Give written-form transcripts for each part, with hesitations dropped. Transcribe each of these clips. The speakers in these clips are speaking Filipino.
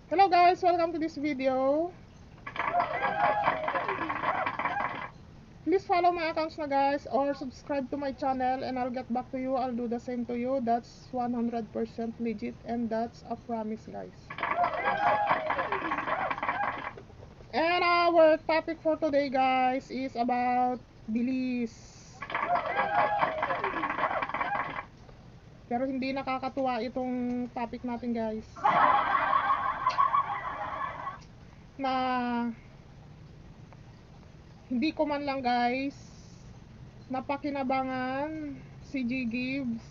Hello guys, welcome to this video. Please follow my accounts na guys, or subscribe to my channel and I'll get back to you. I'll do the same to you. That's 100% legit and that's a promise guys. And our topic for today guys is about bilis. Pero hindi nakakatuwa itong topic natin guys. Na hindi ko man lang guys napakinabangan si G Gibbs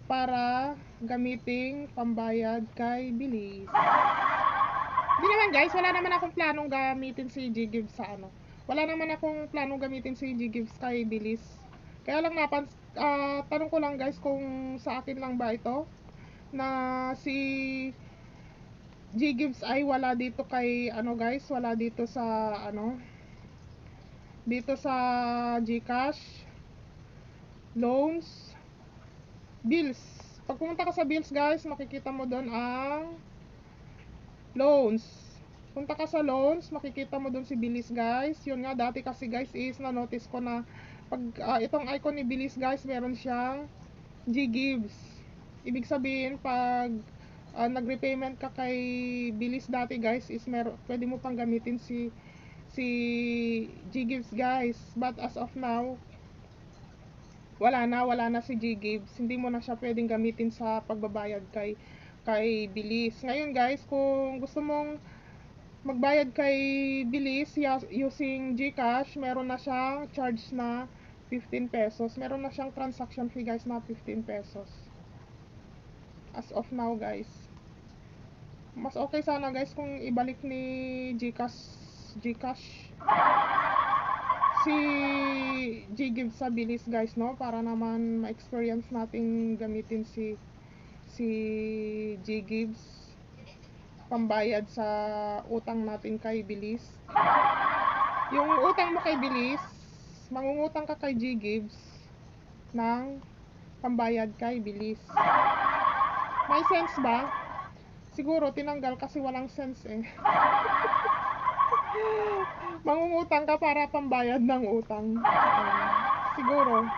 para gamiting pambayad kay Bilis. Hindi naman guys, wala naman akong planong gamitin si G Gibbs sa ano. Wala naman akong planong gamitin si G Gibbs kay Bilis. Kaya lang tanong ko lang guys kung sa akin lang ba ito na si G Gibbs ay wala dito kay ano guys, wala dito sa ano, dito sa GCash, loans, bills. Pag pumunta ka sa bills guys, makikita mo doon ang loans. Punta ka sa loans, makikita mo doon si Bilis guys. Yun nga, dati kasi guys is na-notice ko na pag itong icon ni Bilis guys, meron siyang G Gibbs. Ibig sabihin pag nag-repayment ka kay Bilis dati guys is pwede mo pang gamitin si G Gibbs guys. But as of now, wala na si G Gibbs. Hindi mo na siya pwedeng gamitin sa pagbabayad kay Bilis. Ngayon guys, kung gusto mong magbayad kay Bilis using GCash, meron na siyang charge na 15 pesos. Meron na siyang transaction fee guys na 15 pesos. As of now guys. Mas okay sana guys kung ibalik ni GCash si G Gibbs sa Bilis guys, no, para naman ma-experience natin gamitin si G Gibbs pambayad sa utang natin kay Bilis. Yung utang mo kay Bilis, mangungutang ka kay G Gibbs ng pambayad kay Bilis. May sense ba? Siguro tinanggal kasi walang sense eh. Mangungutang ka para pambayad ng utang. Siguro.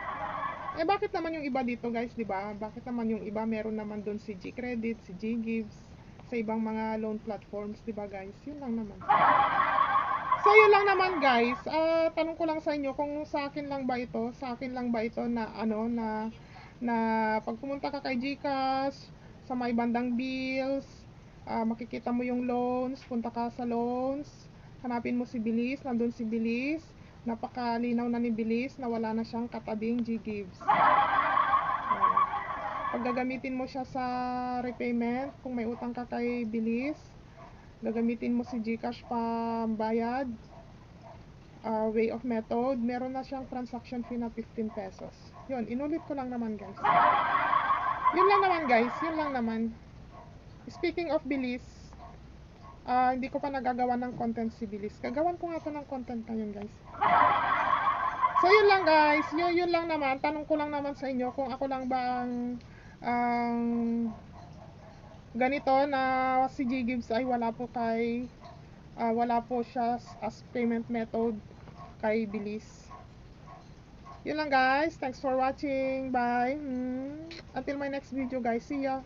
Eh bakit naman yung iba dito guys, 'di ba? Bakit naman yung iba meron naman doon si G-Credit, si G-Gives sa ibang mga loan platforms, 'di ba guys? Yun lang naman. So yun lang naman guys. Tanong ko lang sa inyo kung sa akin lang ba ito? Sa akin lang ba ito na ano na pag pumunta ka kay GCash sa may bandang bills, makikita mo yung loans, punta ka sa loans, hanapin mo si Bilis, nandun si Bilis, napakalinaw na ni Bilis na wala na siyang katabing G Gibbs. Pag gagamitin mo siya sa repayment, kung may utang ka kay Bilis, gagamitin mo si GCash pambayad, way of method, meron na siyang transaction fee na 15 pesos. Yun, inulit ko lang naman guys. Yun lang naman guys, yun lang naman. Speaking of Bilis, hindi ko pa nagagawa ng content si Bilis. Gagawan ko nga to ng content ngayon guys. So yun lang guys, yun lang naman. Tanong ko lang naman sa inyo kung ako lang ba ang ganito na si G Gibbs ay wala po siya as payment method kay Bilis. Yun lang guys. Thanks for watching. Bye. Until my next video guys. See ya.